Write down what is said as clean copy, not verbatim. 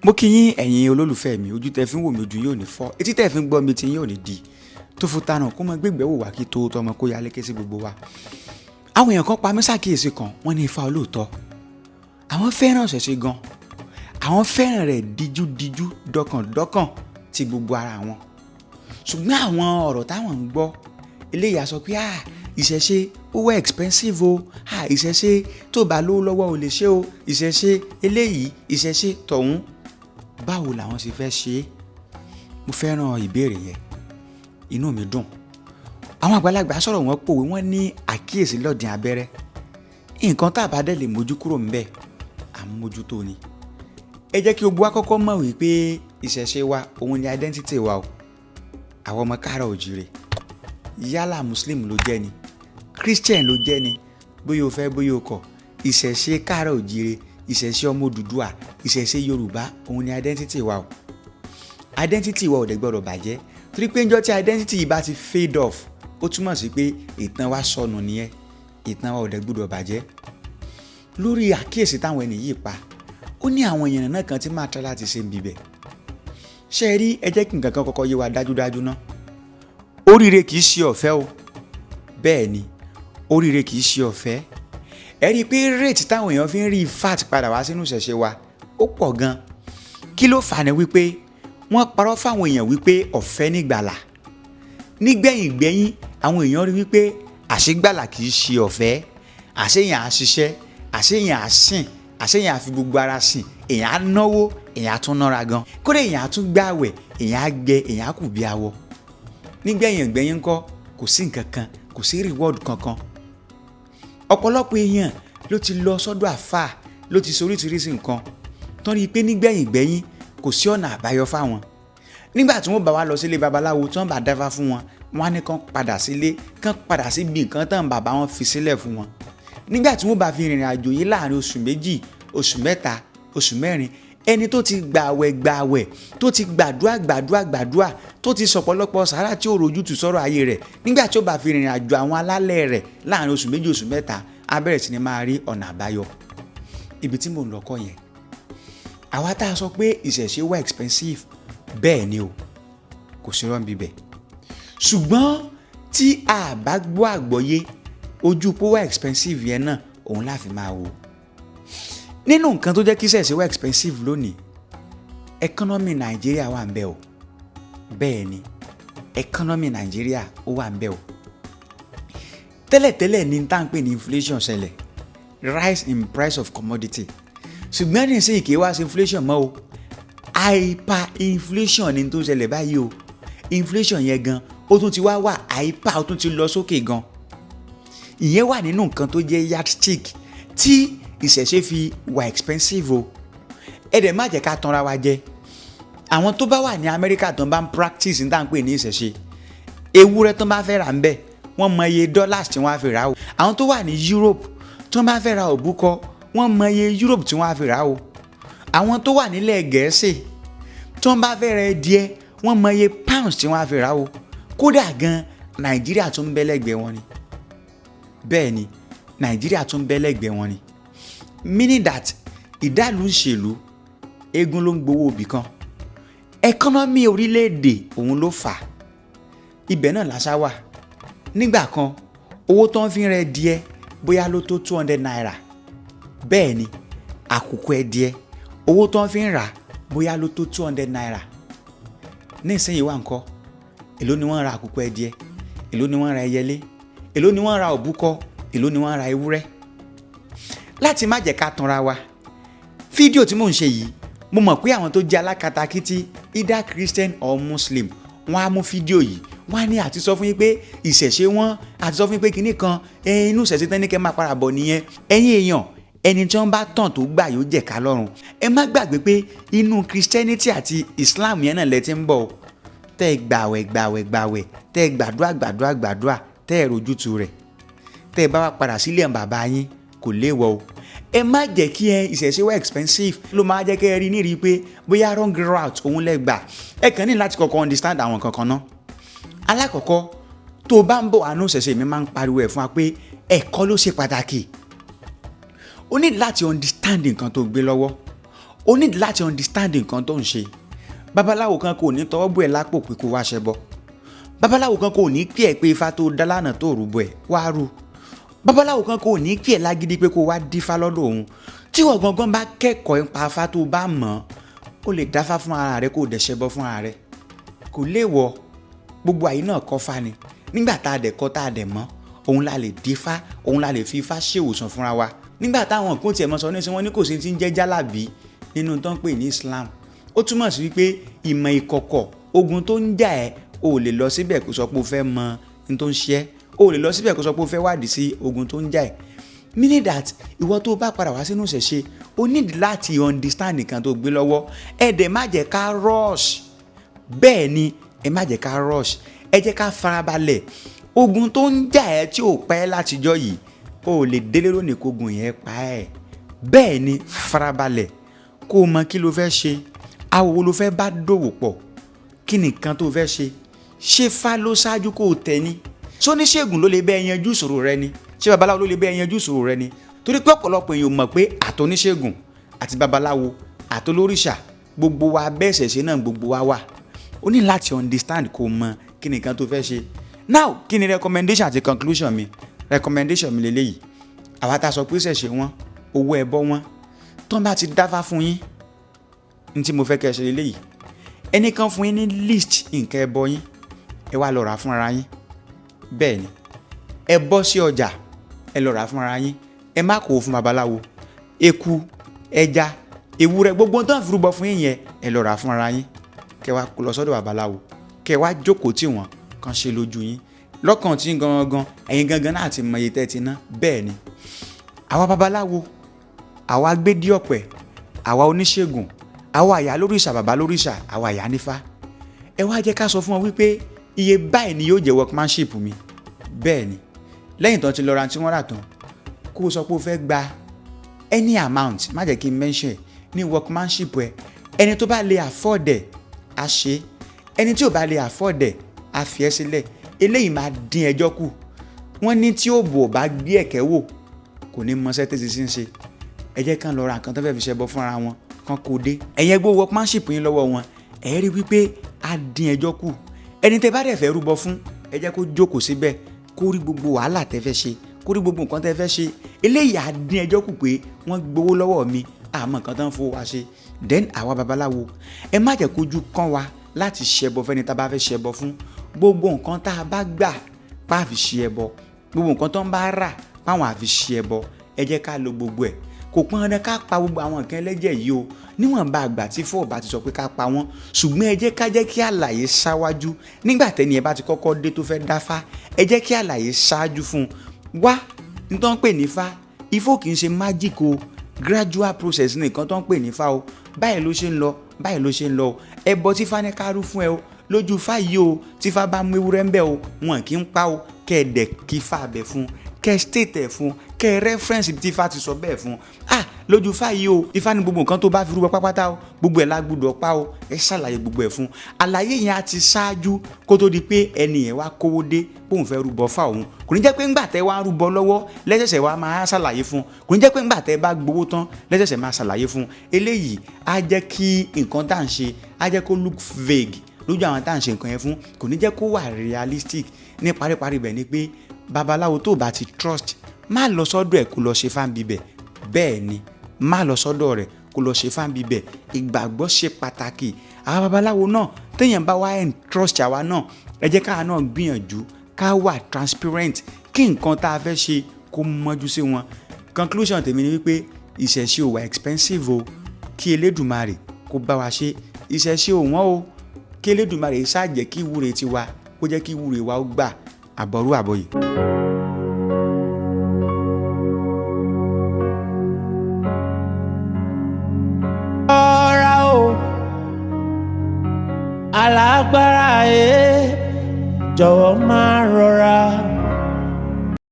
Mo kí yín ẹ̀yin olólùfẹ́ mi, ojú tẹ́ fi ń wò mí ojú yóò ní fọ́, etí tẹ́ fi ń gbọ́ mi tí yóò ní di. Tó fún tánà kó mọ gbégbé wò wá kí tó tọmọ kó ya lékè sí gbogbo wa. Àwọn èèyàn kan pa mí ṣàkíyèsí kan, wọ́n ní Ifá olóòótọ́. Àwọn fẹ́ràn ṣẹ̀ṣẹ̀ gan. Àwọn fẹ́ràn rẹ̀ díjúdíjú dọ́kàndọ́kàn ti gbogbo ara wọn. Ṣùgbọ́n àwọn ọ̀rọ̀ táwọn ń gbọ́ eléyà sọ pé ìṣẹ̀ṣe ó wẹ́ expensive o, ìṣẹ̀ṣe tó bá lówó lọ́wọ́ ò lè ṣe o, ìṣẹ̀ṣe eléyìí, ìṣẹ̀ṣe tọ̀hún. Báwo làwọn ṣe fẹ́ ṣe é? Mo fẹ́ràn ìbéèrè yẹn, inú mi dùn. Àwọn àgbàlagbà sọ̀rọ̀ wọn pòwe, wọ́n ní àkíyèsí lọ́dìn abẹ́rẹ́. Nǹkan tá a bá dẹ̀ lè mójú kúrò ńbẹ̀, à ń mójútó ni. Ẹ jẹ́ kí gbogbo wa kọ́kọ́ mọ̀ wípé ìṣẹ̀ṣe wa òun ni identity wa o. Àwọn ọmọ Káàárọ̀ Oòjíire. Yálà Muslim ló jẹ́ ni, Christian ló jẹ́ ni, bóyá o fẹ́ bóyá o kọ̀. Ìṣẹ̀ṣe Káàárọ̀ Oòjíire, ìṣẹ̀ṣe ọmọ Odùduwà, ìṣẹ̀ṣe Yorùbá òun ni identity wa o. Identity wa ò dẹ̀ gbọ́dọ̀ bàjẹ́. Torí pé njọ́ tí identity yìí bá ti fade off, ó túmọ̀ sí pé ìtàn wa sọnù nìyẹn. Ìtàn wa ò dẹ̀ gbọ́dọ̀ bàjẹ́. Lórí àkíyèsí táwọn ẹni yìí pa, ó ní àwọn èèyàn náà kan tí máa tọ́ láti ṣe ń bibẹ̀. Ṣé ẹ rí, ẹ jẹ́ kí nǹkan kan kọ́kọ́ yé wa dájúdájú ná. Oríire kìí ṣe ọ̀fẹ́ o. Bẹ́ẹ̀ ni, oríire kìí ṣe ọ̀fẹ́. Ẹ rí i pé rate táwọn èèyàn fi ń rí fat padà wá sínú ìṣẹ̀ṣe wa ó pọ̀ gan. Kí ló fà ní wípé wọ́n parọ́ fáwọn èèyàn wípé ọ̀fẹ́ nígbàlà. Nígbẹ̀yìn àwọn èèyàn rí wípé àṣegbàlà kìí ṣe ọ̀fẹ́. Àṣeyàn á ṣiṣẹ́, àṣeyàn á sìn, àṣeyàn á fi gbogbo ara sìn, èèyàn á náwó, èèyàn á tún nára gan. Kódà èèyàn á tún gbààwẹ̀, èèyàn á gbẹ, èèyàn á kù bí awọ. Nígbẹ̀yìn ńkọ́ kò sí nǹkan kan, kò sí reward kankan. Ọ̀pọ̀lọpọ̀ èèyàn ló ti lọ sọ́dọ̀ àfáà, ló ti soríṣiríṣi nǹkan tán rí i pé nígbẹ̀yìn kò sí ọ̀nà àbáyọ fáwọn. Nígbà tí wọ́n bá wá lọ sílé babaláwo tí wọ́n bá dáfá fún wọn, wọ́n á ní kán padà sílé, kán padà síbi nǹkan tán bàbá wọn fi sílẹ̀ fún wọn. Nígbà tí wọ́n bá fi rìnrìn àjò yìí láàrin oṣù 2, oṣù 3, oṣù 4, ẹni tó ti gbààwẹ̀, tó ti gbàdúrà, tó ti sọ̀pọ̀lọpọ̀ sàárà tí ó rojú tu sọ̀rọ̀ ayé rẹ̀, nígbà tí ó bá fi rìnrìn àjò àwọn alálẹ̀ rẹ̀ láàrin oṣù 2, oṣù 3, á bẹ̀rẹ̀ sí ni máa rí ọ̀nà àbáyọ. Ibi tí mò ń lọ kọ́ yẹn. Àwa tá a sọ pé ìṣẹ̀ṣe wà expensive, bẹ́ẹ̀ ni o, kò sí rọ́ǹbì bẹ́ẹ̀. Ṣùgbọ́n tí a bá gbọ́ àgbọ́yé, ojú pé wà expensive yẹn náà òun la fi máa wò. Nínú nǹkan tó jẹ́ kí ìṣẹ̀ṣe wà expensive lónìí, economy Nàìjíríà wà ń bẹ o. Bẹ́ẹ̀ ni, economy Nàìjíríà ó wà ń bẹ o. Tẹ́lẹ̀tẹ́lẹ̀ ni tá à ń pè ní inflation ṣẹlẹ̀, rise in price of commodity. Ṣùgbọ́n ní ìsìn kì í wá sí inflation mọ́ o. Hyperinflation ni tó ṣẹlẹ̀ báyìí o. Inflation yẹn gan, ó tún ti wá wà hyper, ó tún ti lọ sókè gan. Ìyẹn wà nínú nǹkan tó jẹ́ yardstick tí ìṣẹ̀ṣe fi wà expensive o. Ẹ dẹ̀ má jẹ́ ká tanra wa jẹ. Àwọn tó bá wà ní Amẹ́ríkà tó bá ń practice ní tá à ń pè ní ìṣẹ̀ṣe, ewúrẹ́ tó bá fẹ́ rà ń bẹ̀, wọ́n mọ iye dollars tí wọ́n á fi rà o. Àwọn tó wà ní Europe tó bá fẹ́ ra òbúkọ, wọ́n mọ iye Europe tí wọ́n á fi rà o. Àwọn tó wà nílẹ̀ Gẹ̀ẹ́sì tó bá fẹ́ ra ẹdìẹ, wọ́n mọ iye pounds tí wọ́n á fi rà o. Kódà gan Nàìjíríà tún ń bẹ lẹ́gbẹ̀ẹ́ wọn ni. Bẹ́ẹ̀ ni, Nàìjíríà tún ń bẹ lẹ́gbẹ̀ẹ́ wọn ni. Meaning that ìdálù ìṣèlú, eégún ló ń gbowó òbí kan. Economy orílẹ̀-èdè òun ló fà. Ibẹ̀ náà làṣà wà. Nígbà kan, owó tó ń fi rẹ díẹ̀ bóyá ló tó 200 naira. Bẹ́ẹ̀ ni, àkùkọ ẹdìẹ, owó tó ń fi rà bóyá ló tó 200 naira. Nísìnyí wà ńkọ́, èló ni wọ́n ra àkùkọ ẹdìẹ, èló ni wọ́n ra ẹyẹlé, èló ni wọ́n ra òbúkọ, èló ni wọ́n ra ewúrẹ́. Láti má jẹ́ ká tanra wa, fídíò tí mò ń ṣe yìí, mo mọ̀ pé àwọn tó jẹ́ alákatakítí, either Christian or Muslim, wọ́n á mú fídíò yìí, wọ́n á ní àti sọ fún yín pé ìṣẹ̀ṣe wọn, àti sọ fún yín pé kinní kan, inú ìṣẹ̀ṣe tán ní kẹ́ máa para bọ̀ nìyẹn. Ẹ̀yin èèyàn, ẹni tí wọ́n bá tàn tó gbà yóò jẹ̀ka lọ́rùn. Ẹ má gbàgbé pé inú Christianity àti Islam yẹn náà lẹ ti ń bọ̀. Tẹ́ ẹ gbàwẹ̀, tẹ́ ẹ gbàdúrà, tẹ́ ẹ rojútu rẹ̀. Tẹ́ ẹ bá wá padà sílé ẹ̀ bàbá yín, kò léèwọ̀ o. Ẹ má jẹ́ kí ìṣẹ̀ṣe wà expensive ló máa jẹ́ kẹ́ ẹ rí nírí pé bóyá wrong route òun lẹ gbà. Ẹ kàn ní láti kọ́kọ́ understand àwọn kankan náà. Alákọ̀ọ́kọ́, tó o bá ń bọ̀ àánú ìṣẹ̀ṣe mi máa ń pariwo ẹ̀ fún wa pé ẹ̀kọ́ ló ṣe pàtàkì. O ní láti understand nǹkan tó gbé lọ́wọ́. o need láti understand nǹkan tó ń ṣe. Babaláwo kan kò ní tọwọ́ bọ̀ ẹ́ lápò pé kó wá ṣẹbọ. Babaláwo kan kò ní pè ẹ́ pé ifá tó dá lánàá tó rúbọ ẹ̀ wá rú. Babaláwo kan kò ní pè ẹ́ lágídí pé kó wá dífá lọ́dọ̀ òun. Tí wọ́n gangan bá kẹ́kọ̀ọ́ nípa afá tó bá mọ̀, ó lè dáfá fún ara rẹ̀ kó dẹ̀ ṣẹbọ fún ara rẹ̀. Kò léèwọ̀, gbogbo àyè náà kọ́ fá ni. Nígbà tá a dẹ̀ kọ́ tá a dẹ̀ mọ̀, òun la lè dífá, òun la lè fi ifá ṣèwòsàn fúnra wa. Nígbà táwọn kan tiẹ̀ mọ́ sọ ní sí wọn ní kò sí ti ń jẹ́ jálàbí nínú tó ń pè ní Islam. Ó túmọ̀ sí wípé ìmọ̀ ìkọ̀kọ̀ ogun tó ń jà ẹ́ o lè lọ síbẹ̀ kó sọ pé o fẹ́ mọ ní tó ń ṣe ẹ́, o lè lọ síbẹ̀ kó sọ pé o fẹ́ wádìí sí ogun tó ń jà ẹ́. Meaning that ìwọ tó bá padà wá sínú ìṣẹ̀ṣe o need láti understand nǹkan tó gbé lọ́wọ́. Ẹ dẹ̀ má jẹ́ ká rush. Bẹ́ẹ̀ ni ẹ má jẹ́ ká rush. Ẹ jẹ́ ká farabalẹ̀. Ogun tó ń jà ẹ́ tí ò pẹ́ látijọ́ yìí o lè délé lónìí kó ogun yẹn pa ẹ́. Bẹ́ẹ̀ ni farabalẹ̀ kó o mọ kí ló fẹ́ ṣe, awo wo ló fẹ́ bá dòwò pọ̀, kí ni nǹkan tó fẹ́ ṣe. Ṣé fá ló ṣáájú kó o tẹ̀ ni? Ṣé oníṣègùn ló lè bẹ́ẹ̀ yanjú ìṣòro rẹ ni? Ṣé babaláwo ló lè bẹ́ẹ̀ yanjú ìṣòro rẹ ni? Torí pé ọ̀pọ̀lọpọ̀ èèyàn mọ̀ pé àtọ́níṣègùn àti babaláwo àtolóríṣà gbogbo wa bẹ́ẹ̀ ṣẹ̀ṣẹ̀ náà gbogbo wa wà. O ní láti understand kó o mọ kí ni nǹkan tó fẹ́ ṣe. Now kí ni recommendation àti conclusion mi? Recommendation mi lélẹ́yìí. Àwa tá a sọ pé ṣẹ̀ṣẹ̀ wọn owó ẹbọ wọn tó ń bá ti dáfá fún yín ní tí mo fẹ́ kẹ́ ẹ ṣe lélẹ́yìí. Ẹnìkan fún yín ní list nǹkan ẹbọ yín ẹ wá lọ rà fún ara yín. Bẹ́ẹ̀ ni ẹ bọ́ sí ọjà ẹ lọ rà fún ara yín. Ẹ má kó fún babaláwo. Eku, ẹja, ewúrẹ́ gbogbo tó ń fi rúbọ fún yín yẹn ẹ lọ rà fún ara yín. Kẹ́ wá lọ sọ́dọ̀ babaláwo. Kẹ́ wá jókòó tì wọ́n kan ṣe lójú yín. Lọ́kàn tí gangan ẹ̀yin gangan náà ti mọ iye tẹ́ ti ná. Bẹ́ẹ̀ ni àwa babaláwo, àwa gbédí ọ̀pẹ, àwa oníṣègùn, àwa àyà lóríṣà bàbá lóríṣà, àwa àyà nífá. Ẹ wá jẹ́ ká sọ fún wọn wípé iye báyìí ni yóò jẹ́ workmanship mi. Bẹ́ẹ̀ ni lẹ́yìn tán ti lọ ra tí wọ́n rà tán kó o sọ pé o fẹ́ gba any amount, má jẹ́ kí n mention ní workmanship ẹ. Ẹni tó bá lè afford ẹ̀ á ṣe, ẹni tí ò bá lè afford ẹ̀ á fi ẹ́ sílẹ̀. Eléyìí máa dín ẹjọ́ kù. Wọ́n ní tí ó bò bá gbé ẹ̀kẹ́ wò kò ní mọ sẹ́tẹ̀sì sí ń ṣe. Ẹ jẹ́ kán lọ ra nǹkan tó fẹ́ fi ṣẹbọ fúnra wọn kán kó dé. Ẹ̀yin gbọ́ workmanship yín lọ́wọ́ wọn ẹ rí wípé á dín ẹjọ́ kù. Ẹni tẹ́ bá dẹ̀ fẹ́ rúbọ fún ẹ jẹ́ kó jókòó síbẹ̀ kó rí gbogbo wàhálà tẹ́ fẹ́ ṣe, kó rí gbogbo nǹkan tẹ́ fẹ́ ṣe. Eléyìí á dín ẹjọ́ kù pé wọ́n gbowó lọ́wọ́ mi àmọ́ nǹkan tó ń fowó wa ṣe. Then àwa babaláwo ẹ má jẹ́ kójú kán wa láti ṣẹbọ fẹ́ni tá a bá fẹ́ ṣẹbọ fún. Gbogbo nǹkan tá a bá gbà pa àfi ṣe ẹbọ, gbogbo nǹkan tó ń bá rà páwọn àfi ṣe ẹbọ, ẹ jẹ́ ká lo gbogbo ẹ̀. Kò pọn dandan ká pa gbogbo àwọn nǹkan ẹlẹ́jẹ̀ yìí o níwọ̀nba àgbà tí fọ́ọ̀ bá ti sọ pé ká pa wọ́n. Ṣùgbọ́n ẹ jẹ́ ká jẹ́ kí àlàyé ṣáwájú. Nígbà tẹ́ni ẹ bá ti kọ́kọ́ dé tó fẹ́ dáfá ẹ jẹ́ kí àlàyé ṣáájú fún un. Wá ní tó ń pè ní fá, ifá kì í ṣe magic o, gradual process ní nǹkan tó ń pè ní fá o. Báyìí ló ṣe ń lọ, báyìí ló ṣe ń lọ o. Ẹbọ tí fá ní ká rú fún ẹ o lójú fá yìí o, tí fá bá mú ewúrẹ́ ń bẹ̀ o wọn kì í pa o. Kẹ́ ẹ dẹ̀ kí fá bẹ̀ fún, kẹ́ ẹ state ẹ̀ fún, kẹ́ ẹ reference tí ifá ti sọ bẹ́ẹ̀ fún. Lójú fá yìí o ifá ní gbogbo nǹkan tó bá fi rúbọ pápátá o gbogbo ẹ̀ lágbúdọ̀ pa o. Ẹ ṣàlàyé gbogbo ẹ̀ fún. Àlàyé yẹn á ti ṣáájú kó tó di pé ẹni yẹn wá kówó dé bóun fẹ́ rúbọ fá òun. Kò ní jẹ́ pé ńgbà tẹ́ wá rúbọ lọ́wọ́ lẹ́sẹ̀sẹ̀ wá máa ṣàlàyé fún. Kò ní jẹ́ pé ńgbà tẹ́ bá gbowó tán lẹ́sẹ̀sẹ̀ máa ṣàlàyé fún. Eléyìí á jẹ́ kí nǹkan tá à ń ṣe á jẹ́ kó look vague lójú àwọn tá à ń ṣe nǹkan yẹn fún. Kò ní jẹ́ kó wà realistic. Ní paríparí bẹ̀ ni pé babaláwo tó bá ti trust má lọ sọ́dọ̀ ẹ̀ kó lọ ṣe fáńbí bẹ̀. Bẹ́ẹ̀ ni má lọ sọ́dọ̀ rẹ̀ kó lọ ṣe fáńbí bẹ̀. Ìgbàgbọ́ ṣe pàtàkì. Àwọn babaláwo náà téèyàn bá wá trust àwa náà ẹ jẹ́ káwa náà gbìyànjú ká wà transparent kí nǹkan tá a fẹ́ ṣe kó mọ́jú sí wọn. Conclusion tèmi ni wípé ìṣẹ̀ṣe ò wà expensive o, kí Elédùmarè kó bá wa ṣe. Ìṣẹ̀ṣe ò wọ́n o, kí Elédùmarè ṣáà jẹ́ kí ìwúre tiwa kó jẹ́ kí ìwúre wa ó gbà àbọ̀rú àbọ̀yè. Alágbára jọ̀wọ́ máa rọra.